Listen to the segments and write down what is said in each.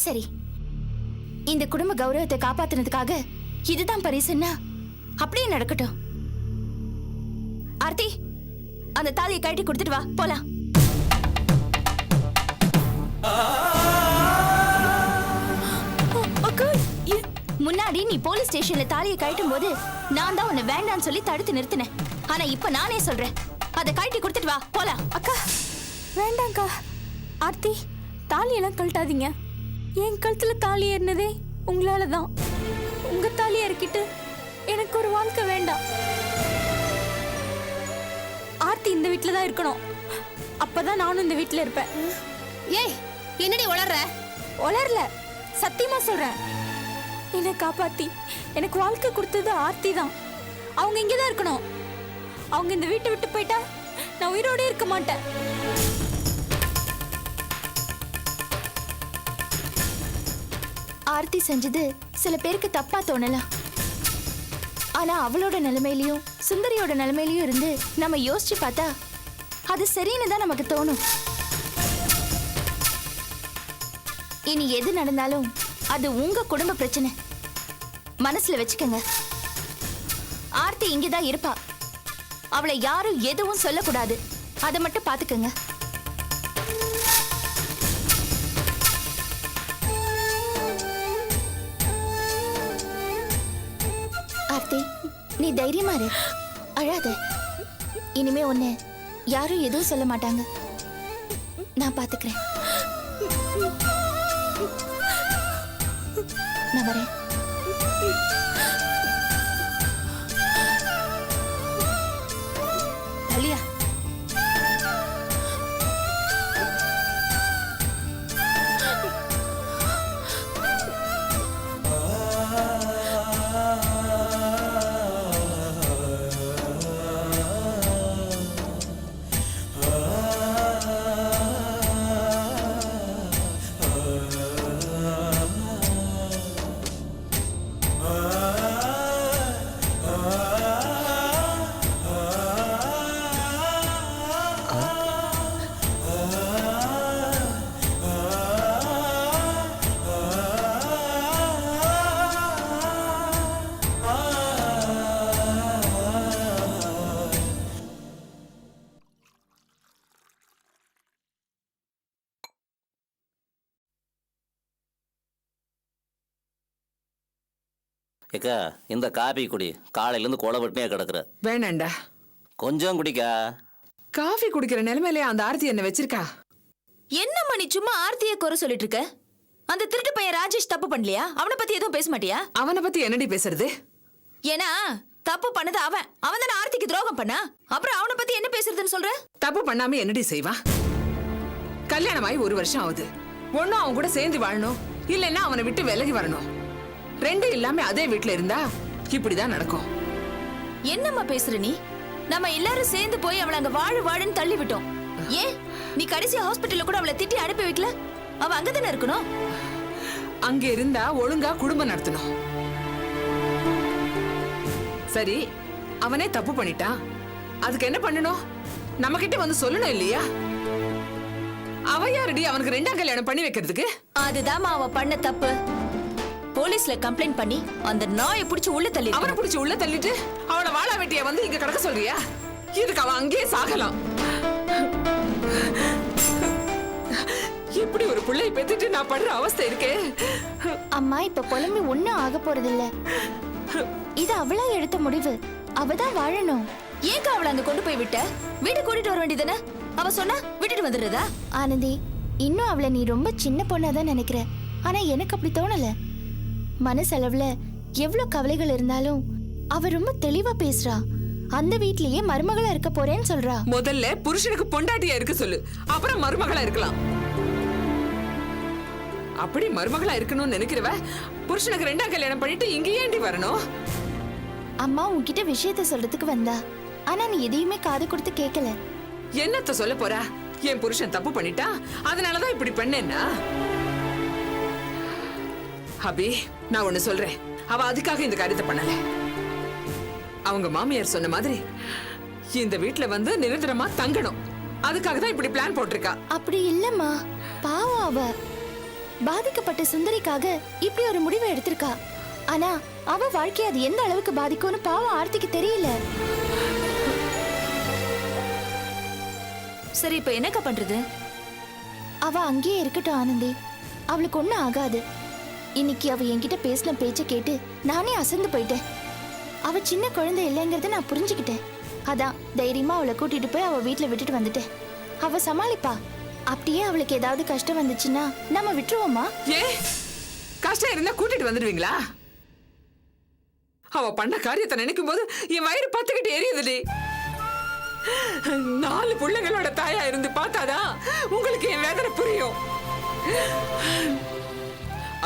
சரி, இந்த குடும்ப கௌரவத்தை காப்பாத்துனதுக்காக இதுதான் பரிசுன்னா அப்படியே நடக்கட்டும். ஆர்த்தி, அந்த தாலியை கழட்டி கொடுத்துட்டு வா, போலாம். முன்னாடி நீ போலீஸ் ஸ்டேஷன்ல தாலியை கழட்டும் போது நான் தான் உன்னை வேண்டான்னு சொல்லி தடுத்து நிறுத்தினேன். ஆனா இப்ப நானே சொல்றேன், அதை கழட்டி கொடுத்துட்டு வா, போலாம். அக்கா வேண்டாம்க்கா. ஆர்த்தி, தாலியெல்லாம் கழட்டாதீங்க. என் கழுத்துல தாலி ஏறினதே உங்களால தான். உங்க தாலியை இறக்கிட்டு எனக்கு ஒரு வாழ்க்கை வேண்டாம். ஆர்த்தி இந்த வீட்டில தான் இருக்கணும். அப்பதான் நானும் இந்த வீட்டில இருப்பேன். ஏய், என்னடி உளர்ற? உளரல, சத்தியமா சொல்றேன். என்னை காப்பாத்தி எனக்கு வாழ்க்கை கொடுத்தது ஆர்த்தி தான். அவங்க இங்கதான் இருக்கணும். அவங்க இந்த வீட்டை விட்டு போயிட்டா நான் உயிரோட இருக்க மாட்டேன். ஆர்த்தி செஞ்சது சில பேருக்கு தப்பா தோணலாம். ஆனா அவளோட நிலைமையிலயும் சுந்தரியோட நிலைமையிலயும் இருந்து நம்ம யோசிச்சு பார்த்தா அது சரின்னு தான் நமக்கு தோணும். இனி எது நடந்தாலும் அது உங்க குடும்ப பிரச்சனை, மனசுல வச்சுக்கங்க. ஆர்த்தி இங்கதான் இருப்பா. அவளை யாரும் எதுவும் சொல்லக்கூடாது. அதை மட்டும் பாத்துக்கங்க. ஆர்த்தி, நீ தைரியமா இரு, அழாத. இனிமே ஒண்ணு யாரும் எதுவும் சொல்ல மாட்டாங்க. நான் பாத்துக்கிறேன். நான் வரேன். அலியா, ஏக்கா, இந்த காபி குடி. காலையிலேருந்து கொலவட்டினே கிடக்குற. வேணாண்டா, கொஞ்சம் குடிக்கா. காஃபி குடிக்கிற நிலைமையிலே அந்த ஆர்த்தி என்ன வச்சிருக்கா. என்னம்மா நீ சும்மா ஆர்த்தியை குறை சொல்லிட்டு இருக்க? அந்த திருட்டு பையன் ராஜேஷ் தப்பு பண்ணலையா? அவனை பத்தி எதுவும் பேச மாட்டியா? அவனை பத்தி என்னடி பேசுறது? ஏன்னா தப்பு பண்ணது அவன். அவன் தானே ஆர்த்திக்கு துரோகம் பண்ணா. அப்புறம் அவனை பத்தி என்ன பேசுறதுன்னு சொல்ற? தப்பு பண்ணாம என்னடி செய்வா? கல்யாணமாயி 1 வருஷம் ஆகுது. ஒன்னும் அவன் கூட சேர்ந்து வாழணும், இல்லைன்னா அவனை விட்டு விலகி வரணும். ரெண்டு இல்லாம அதே வீட்டுல இருந்தா இப்படிதான் நடக்கும். என்னம்மா பேசுற நீ? நம்ம எல்லாரும் சேர்ந்து போய் அவளை அங்க வாழுன்னு தள்ளி விட்டோம். ஏன் நீ கடைசி ஹாஸ்பிட்டல்ல கூட அவளை திட்டி அனுப்பி வைக்கல? அவ அங்கதானே இருக்கணும். அங்க இருந்தா ஒழுங்கா குடும்பம் நடத்தணும். சரி, அவனே தப்பு பண்ணிட்டான். அதுக்கு என்ன பண்ணணும்? நம்ம கிட்ட வந்து சொல்லணும் இல்லையா? அவ யாரடி அவனுக்கு 2ஆம் கல்யாணம் பண்ணி வைக்கிறதுக்கு? அதுதான் அவ பண்ண தப்பு. போலீஸ்ல கம்ப்ளைண்ட் பண்ணி அந்த நாயை பிடிச்சு உள்ள தள்ளி, அவனை பிடிச்சு உள்ள தள்ளிட்டு அவளை வாழ வெட்டிய வந்து இங்க கிடக்க சொல்றியா? இதுக்கு அவன் அங்கேயே சாகலாம். இப்படி ஒரு பிள்ளை பெத்துட்டு நான் படுற அவஸ்தை இருக்கே. அம்மா, இப்ப புலம்பி ஒண்ணும் ஆக போறது இல்ல. இது அவளா எடுத்த முடிவு. அவதான் வாழணும். ஏங்க அவளை அங்க கொண்டு போய் விட்ட? வீடு கூட்டிட்டு வர வேண்டியதானே? அவ சொன்னா விட்டுட்டு வந்துடுறதா? ஆனந்தி, இன்னும் அவளை நீ ரொம்ப சின்ன பொண்ணாதான் நினைக்கிற. ஆனா எனக்கு அப்படி தோணல. மனசளவுல எவ்வளவு கவலைகள் இருந்தாலும் அவ ரொம்ப தெளிவா பேசுறா. அந்த வீட்லயே மருமகளா இருக்க போறேன்னு சொல்றா. முதல்ல புருஷனுக்கு பொண்டாட்டியா இருக்க சொல்லு, அப்புறம் மருமகளா இருக்கலாம். அப்படி மருமகளா இருக்கணும்னு நினைக்கிறவ புருஷனுக்கு 2ஆம் கல்யாணம் பண்ணிட்டு இங்க ஏண்டி வரணும்? அம்மா உன்கிட்ட விஷயத்த சொல்றதுக்கு வந்தா, ஆனா நீ எதையுமே காது கொடுத்து கேட்கல. என்னத்த சொல்ல போறா? என் புருஷன் தப்பு பண்ணிட்டா, அதனாலதான் இப்படி பண்ணேன்னா? அபி, நான் ஒண்ணு சொல்றேன். அவ அதுக்காக இந்த காரியத்தை பண்ணல. அவங்க மாமியார் சொன்ன மாதிரி இந்த வீட்டுல வந்து நிரந்தரமா தங்கணும். அதுக்காக தான் இப்படி பிளான் போட்டிருக்கா. அப்படி இல்லம்மா, பாவம் அவ. பாதிக்கப்பட்ட சுந்தரிக்காக இப்படி ஒரு முடிவை எடுத்திருக்கா. ஆனா அவ வாழ்க்கை அது எந்த அளவுக்கு பாதிக்கும்னு பாவம் ஆர்த்திக்கு தெரியல. சரி, இப்ப என்னக்கா பண்றது? அவ அங்கேயே இருக்கட்டும் ஆனந்தி, அவளுக்கு ஒண்ணும் ஆகாது. இன்னைக்கு அவ என்கிட்ட பேசின பேச்ச கேட்டு நானே அசந்து போயிட்டேன். அவ சின்ன குழந்தை இல்லைங்கிறத நான் புரிஞ்சுக்கிட்டேன். அதான் தைரியமா அவளை கூட்டிட்டு போய் அவ வீட்டுல விட்டுட்டு வந்துட்டேன். அவ சமாளிப்பா. அப்படியே அவளுக்கு ஏதாவது கஷ்டம் வந்துச்சுன்னா நம்ம விட்டுருவோமா? ஏ, கஷ்டம் இருந்தா கூட்டிட்டு வந்துடுவீங்களா? அவ பண்ண காரியத்தை நினைக்கும் போது என் வயிறு பத்துக்கிட்டு எரியுதுடி. 4 பிள்ளைங்களோட தாயா இருந்து பார்த்தாதான் உங்களுக்கு என் வேதனை புரியும்.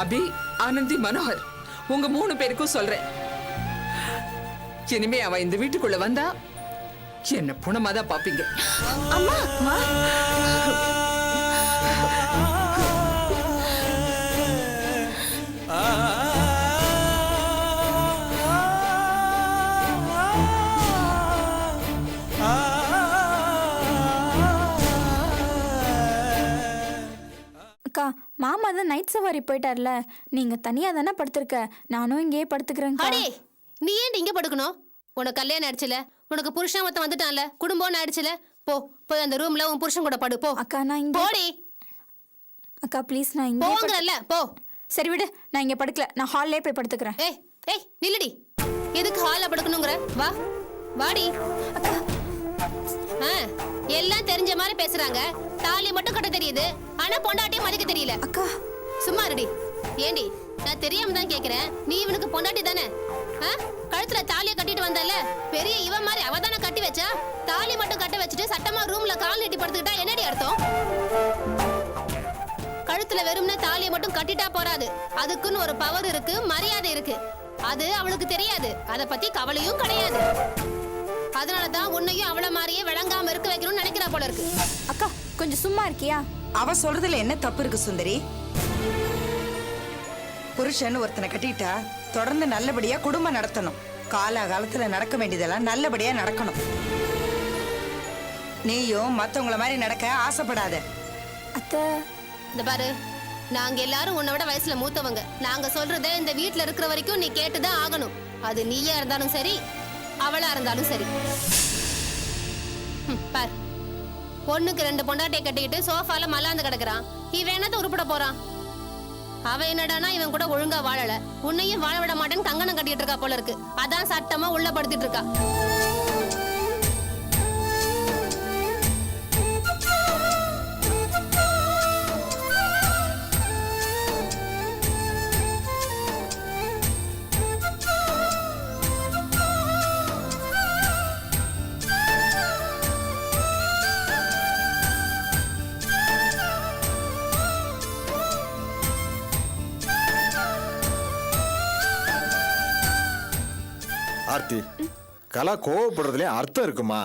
அபி, ஆனந்தி, மனோகர், உங்க 3 பேருக்கும் சொல்றேன், இனிமே அவ இந்த வீட்டுக்குள்ள வந்தா என்ன புணமாதான் பாப்பீங்க. அம்மா, அக்கா, மாமா தான் நைட் சவாரி போயிட்டார்ல, நீங்க தனியா தானே படுத்திருக்க, நானும் இங்கேயே படுத்துக்கிறேன். அடே, நீ ஏன் இங்க படுக்கணும்? உனக்கு கல்யாணம் ஆயிடுச்சுல, உனக்கு புருஷன் மொத்தம் வந்துட்டான்ல, குடும்பம் ஆயிடுச்சுல, போ போய் அந்த ரூம்ல உன் புருஷன் கூட படு. போ அக்கா, நான் இங்க போடி. அக்கா ப்ளீஸ், நான் இங்கே போங்கறல்ல, போ. சரி விடு, நான் இங்க படுக்கல, நான் ஹால்லே போய் படுத்துக்கிறேன். ஏய் ஏய், நில்லுடி. எதுக்கு ஹால்ல படுக்கணுங்கற? வா வாடி. எல்லாம் தெரிஞ்ச மாதிரி பேசுறாங்க. தாலி மட்டும் கட்ட தெரியுது, ஆனா பொண்டாட்டியை மதிக்க தெரியல. அக்கா சும்மா இருடி. ஏண்டி, நான் தெரியாம தான் கேக்குறேன். நீ இவனுக்கு பொண்டாட்டி தானே? கழுத்துல தாலியை கட்டிட்டு வந்தல, பெரிய இவன் மாதிரி அவ தானே கட்டி வச்சா? தாலி மட்டும் கட்ட வச்சுட்டு சட்டமா ரூம்ல கால் நீட்டி படுத்துக்கிட்டா என்னடி அர்த்தம்? கழுத்துல வெறும்னே தாலியை மட்டும் கட்டிட்டா போறாது, அதுக்குன்னு ஒரு பவர் இருக்கு, மரியாதை இருக்கு. அது அவளுக்கு தெரியாது, அத பத்தி கவலையும் கிடையாது. அதனாலதான் உன்னையும் அவள மாதிரியே விளங்காம இருக்க வைக்கணும்னு நினைக்கிறா போல இருக்கு. அக்கா கொஞ்சம் சும்மா இருக்கியா? அவ சொல்றதுல என்ன தப்பு இருக்கு சுந்தரி? புருஷன் ஒருத்தனை கட்டிட்டா தொடர்ந்து நல்லபடியா குடும்பம் நடத்தணும். காலகாலத்துல நடக்க வேண்டியதெல்லாம் நல்லபடியா நடக்கணும். நீயும் மத்தவங்கள மாதிரி நடக்க ஆசைப்படாத. அத்தை, இந்த பாரு, நாங்க எல்லாரும் உன்னை விட வயசுல மூத்தவங்க. நாங்க சொல்றத இந்த வீட்டுல இருக்கிற வரைக்கும் நீ கேட்டுதான் ஆகணும். அது நீயா இருந்தாலும் சரி, அவளா இருந்தாலும் சரி. பார், பொண்ணுக்கு 2 பொண்டாட்டியை கட்டிக்கிட்டு சோஃபால மல்லாந்து கிடக்குறான். இவன் என்னத்த உருப்பட போறான்? அவ என்னடானா இவன் கூட ஒழுங்கா வாழல, உன்னையும் வாழ விட மாட்டேன்னு கங்கணம் கட்டிட்டு இருக்கா போல இருக்கு. அதான் சட்டமா உள்ள படுத்திட்டு இருக்கா. ஆர்த்தி, கலா கோவப்படுறதுல அர்த்தம் இருக்குமா?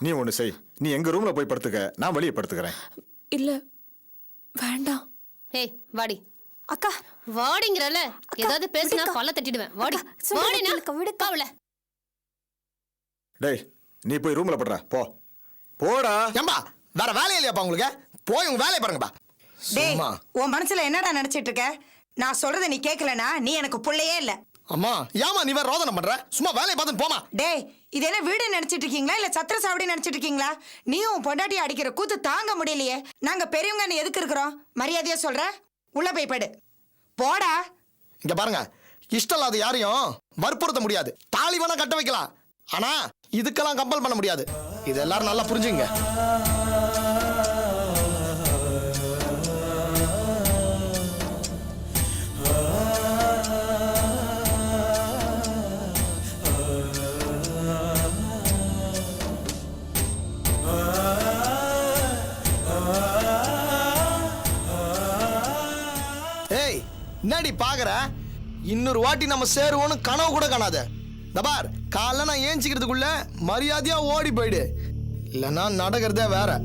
நீ ஒண்ணு செய், நீ எங்க ரூம்ல போய் படுத்துக்க, நான் வெளியே படுத்துக்கிறேன். இல்ல வேண்டாம். ஏய் வாடி. அக்கா வாடிங்கறல, ஏதாவது பேசினா விடுக்கா. பல்ல தட்டிடுவேன். வாடி. சும்மா வாடினா விடுக்கா. அவள. டேய், நீ போய் ரூம்ல படுற, போ. போடா. ஏம்பா, வேற வேலையே இல்லையாப்பா உங்களுக்கு? போய் உங்க வேலையை பாருங்கப்பா. டேய், உன் மனசுல என்னடா நினைச்சிட்டு இருக்க? நான் சொல்றதை நீ கேட்கலனா நீ எனக்கு புள்ளையே இல்ல. அம்மா, ஏமா நீ வேற ரோதனை பண்ற? சும்மா வேலையை பார்த்துட்டு போமா. டேய், இது என்ன வீடு நினைச்சிட்டு இருக்கீங்களா இல்ல சத்திர சாவடி நினைச்சிட்டு இருக்கீங்களா? நீயும் உன் பொண்டாட்டி அடிக்கிற கூத்து தாங்க முடியலையே. நாங்க பெரியவங்க நீ எதுக்கு இருக்கிறோம்? மரியாதையா சொல்ற, உள்ள போய் படு. போடா. இங்க பாருங்க, இஷ்டம் இல்லாத யாரையும் வற்புறுத்த முடியாது. தாலி வேணா கட்ட வைக்கலாம், ஆனா இதுக்கெல்லாம் கம்பல் பண்ண முடியாது. இது எல்லாரும் நல்லா புரிஞ்சுங்க. ஏய், என்னடி பாக்குற? இன்னொரு வாட்டி நம்ம சேருவோன்னு கனவு கூட காணாத. தபார், காலைல நான் ஏஞ்சிக்கிறதுக்குள்ள மரியாதையா ஓடி போயிடு, இல்லைன்னா நடக்கிறதே வேற.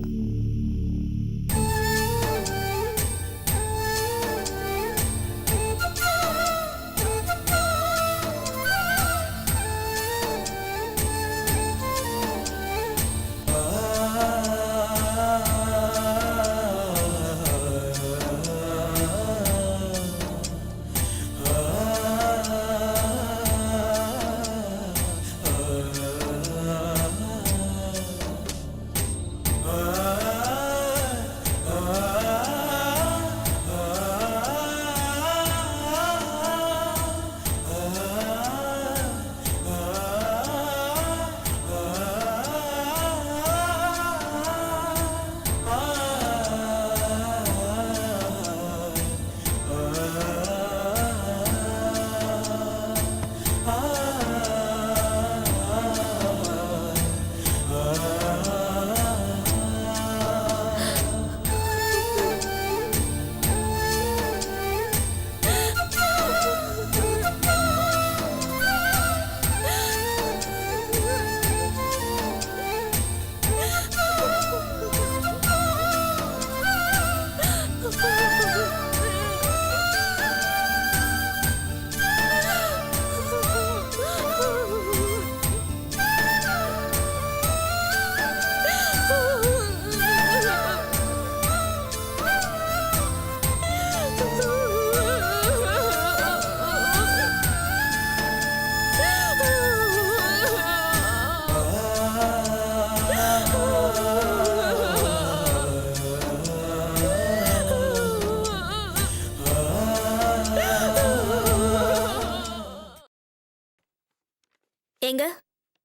ஏங்க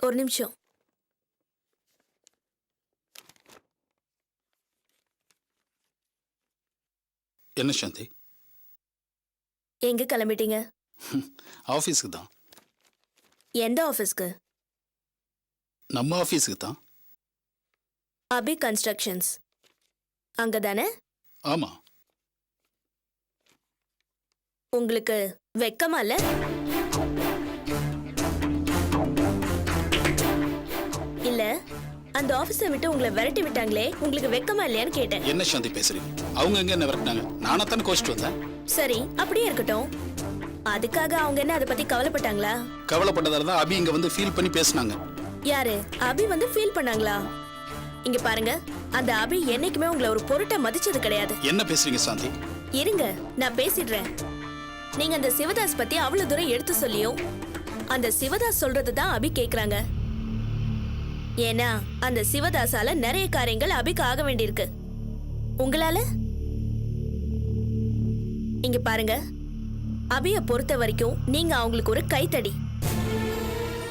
ஒரு நிமிஷம். என்ன சாந்தி? எங்க கிளம்பிட்டீங்க? ஆஃபீஸுக்கு தான். எந்த ஆஃபீஸ்க்கு? நம்ம ஆஃபீஸுக்கு தான். அபி கன்ஸ்ட்ரக்ஷன்ஸ் அங்க தானே? ஆமா. உங்களுக்கு வெக்கமா இல்ல? இல்ல அந்த ஆபீஸை விட்டு உங்களை விரட்டி விட்டாங்களே, உங்களுக்கு வெக்கமா இல்லையான்னு கேட்டேன். என்ன சாந்தி பேசுறீங்க? அவங்க எங்க என்ன விரட்டினாங்க? நானா தானே கோச்சிட்டு வந்தேன். சரி அப்படியே இருக்கட்டும். அதுக்காக அவங்க என்ன அதை பத்தி கவலைப்பட்டாங்களா? கவலைப்பட்டதால தான் அபி இங்க வந்து ஃபீல் பண்ணி பேசினாங்க. யாரு? அபி வந்து ஃபீல் பண்ணாங்களா? இங்க பாருங்க, அந்த அபி என்னைக்குமே உங்களை ஒரு பொருட்டை மதிச்சது கிடையாது. என்ன பேசுறீங்க சாந்தி? இருங்க நான் பேசிடுறேன். நீங்க அந்த சிவதாஸ் பத்தி அவ்வளவு தூரம் எடுத்து சொல்லியும் அந்த சிவதாஸ் சொல்றது தான் அபி கேக்குறாங்க. ஏன்னா அந்த சிவதாஸால நிறைய காரியங்கள் அபிக்கு ஆக வேண்டியிருக்கு. உங்களால? இங்க பாருங்க, அபிய பொறுத்த வரைக்கும் நீங்க அவங்களுக்கு ஒரு கைத்தடி.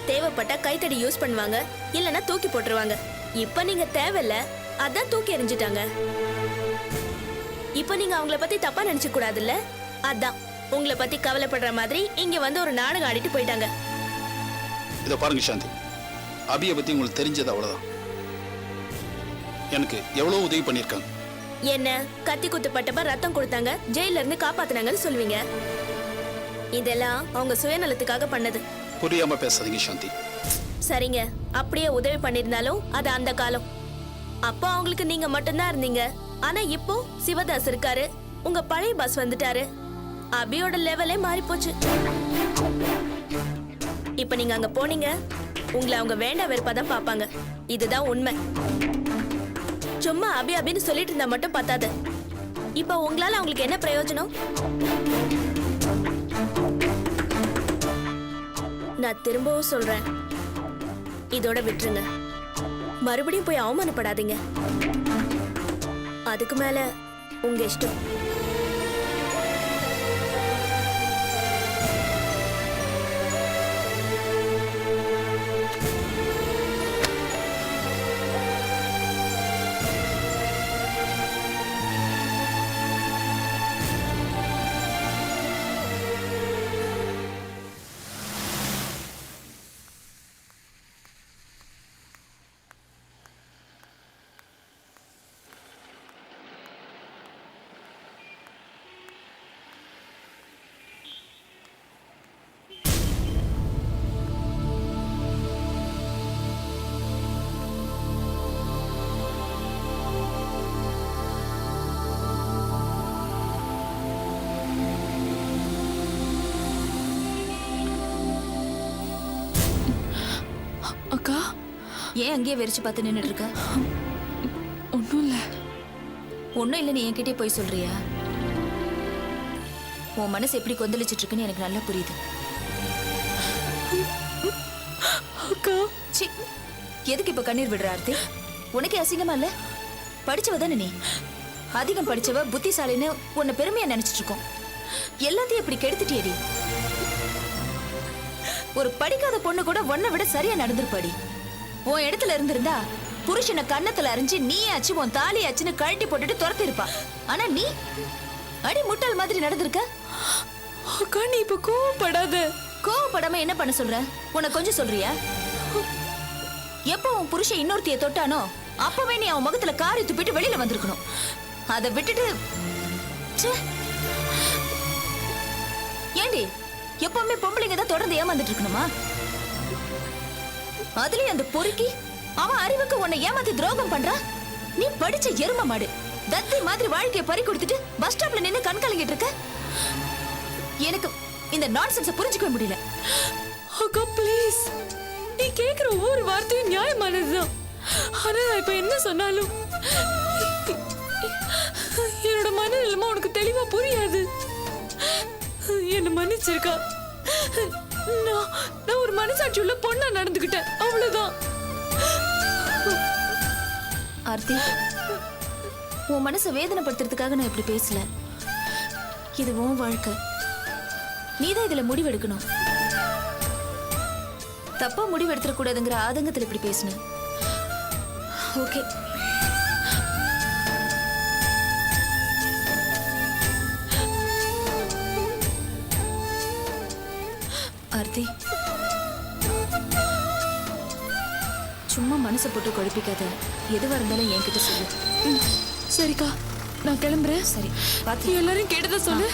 தேவைப்பட்டா கைத்தடி யூஸ் பண்ணுவாங்க, இல்லைன்னா தூக்கி போட்டுருவாங்க. இப்ப நீங்க தேவையில்ல, அதான் தூக்கி எறிஞ்சிட்டாங்க. இப்ப நீங்க அவங்கள பத்தி தப்பா நினைச்சு கூடாதுல்ல, அதான் உங்களை பத்தி கவலைப்படுற மாதிரி இங்க வந்து ஒரு நாடகம் ஆடிட்டு போயிட்டாங்க. இதை பாருங்க சாந்தி, அபியை பத்தி உங்களுக்கு தெரிஞ்சது அவ்வளவுதான். எனக்கு எவ்வளவு உதவி பண்ணிருக்காங்க. என்ன கத்தி குத்துப்பட்டப்ப ரத்தம் கொடுத்தாங்க, ஜெயில இருந்து காப்பாத்தினாங்கன்னு சொல்லுவீங்க. இதெல்லாம் அவங்க சுயநலத்துக்காக பண்ணது. புரியாம பேசாதீங்க சாந்தி. சரிங்க, அப்படியே உதவி பண்ணிருந்தாலும் அது அந்த காலம். அப்போ அவங்களுக்கு நீங்க மட்டும்தான் இருந்தீங்க. ஆனா இப்போ சிவதாஸ் இருக்காரு, உங்க பழைய பாஸ் வந்துட்டாரு. அபியோட லெவலே மாறி போச்சு. இப்ப நீங்க அங்க போனீங்க, உங்களை அவங்க வேண்டாம் வெறுப்பாதான் பாப்பாங்க. இதுதான் உண்மை. சும்மா அபி அபின்னு சொல்லிட்டு இருந்தா மட்டும் பத்தாது. இப்ப உங்களால அவங்களுக்கு என்ன பிரயோஜனம்? நான் திரும்பவும் சொல்றேன், இதோட விட்டுருங்க. மறுபடியும் போய் அவமானப்படாதீங்க. அதுக்கு மேல உங்க இஷ்டம். அக்கா, ஏன் அங்கேயே வெறிச்சு பார்த்து நின்னுட்டு இருக்க? ஒன்றும் இல்லை. ஒன்னும் இல்லை, நீ என்கிட்டயே போய் சொல்றியா? உன் மனசு எப்படி கொந்தளிச்சிட்டு இருக்குன்னு எனக்கு நல்லா புரியுது. அக்கா, சி, எதுக்கு இப்ப கண்ணீர் விடுற ஆர்த்தி? உனக்கே அசிங்கமா இல்ல? படிச்சவ தானே நீ? அதிகம் படிச்சவ, புத்திசாலின்னு உன்னை பெருமையா நினைச்சிட்டு இருக்கோம். எல்லாத்தையும் இப்படி கெடுத்துட்டியடி. ஒரு படிக்காத பொண்ணு கூட உன்னை விட சரியா நடந்திருப்பாடி. உன் இடத்துல இருந்திருந்தா புருஷனை கன்னத்துல அரைஞ்சு நீயாச்சு உன் தாலியாச்சுன்னு கழட்டி போட்டுட்டு துரத்தி இருப்பா. ஆனா நீ அடி முட்டாள் மாதிரி நடந்திருக்க. அக்கா நீ இப்ப கோவப்படாத. கோவப்படாம என்ன பண்ண சொல்ற? உனக்கு கொஞ்சம் சொல்றியா? எப்போ உன் புருஷன் இன்னொருத்திய தொட்டானோ அப்பவே நீ அவன் முகத்துல காரி துப்பிட்டு வெளியில வந்திருக்கணும். அதை விட்டுட்டு ஏண்டி எப்பவுமே பொம்பளைங்க தான் தொடர்ந்து ஏமாந்துட்டு இருக்கணுமா? அதுலயும் அந்த பொறுக்கி அவன் அறிவுக்கு உன்னை ஏமாத்தி துரோகம் பண்றா. நீ படிச்ச எரும மாடு தத்தி மாதிரி வாழ்க்கையை பறி கொடுத்துட்டு பஸ் ஸ்டாப்ல நின்னு கண் கலங்கிட்டு இருக்க. எனக்கு இந்த நான்சென்ஸை புரிஞ்சுக்கவே முடியல. அக்கா ப்ளீஸ், நீ கேக்குற ஒவ்வொரு வார்த்தையும் நியாயமானதுதான். ஆனா நான் இப்ப என்ன சொன்னாலும் என்னோட மனநிலைமை உனக்கு தெளிவா புரியாது. என்ன மன்னிச்சிருக்கா. நான் ஒரு மனசாட்சி உள்ள பொண்ணா நடந்துக்கிட்டேன், அவ்வளவுதான். ஆர்த்தி, உன் மனசை வேதனைப்படுத்துறதுக்காக நான் இப்படி பேசல. இது உன் வாழ்க்கை, நீதான் இதுல முடிவெடுக்கணும். தப்பா முடிவு எடுத்துடக்கூடாதுங்கிற ஆதங்கத்தில் இப்படி பேசினேன். ஓகே. ஆர்த்தி, சும்மா மனசை போட்டு குழப்பிக்காத. எதுவா இருந்தாலும் என்கிட்ட சொல்லு. சரிக்கா, நான் கிளம்புறேன். சரி, பார்த்து எல்லாரும் கேட்டதை சொல்லு.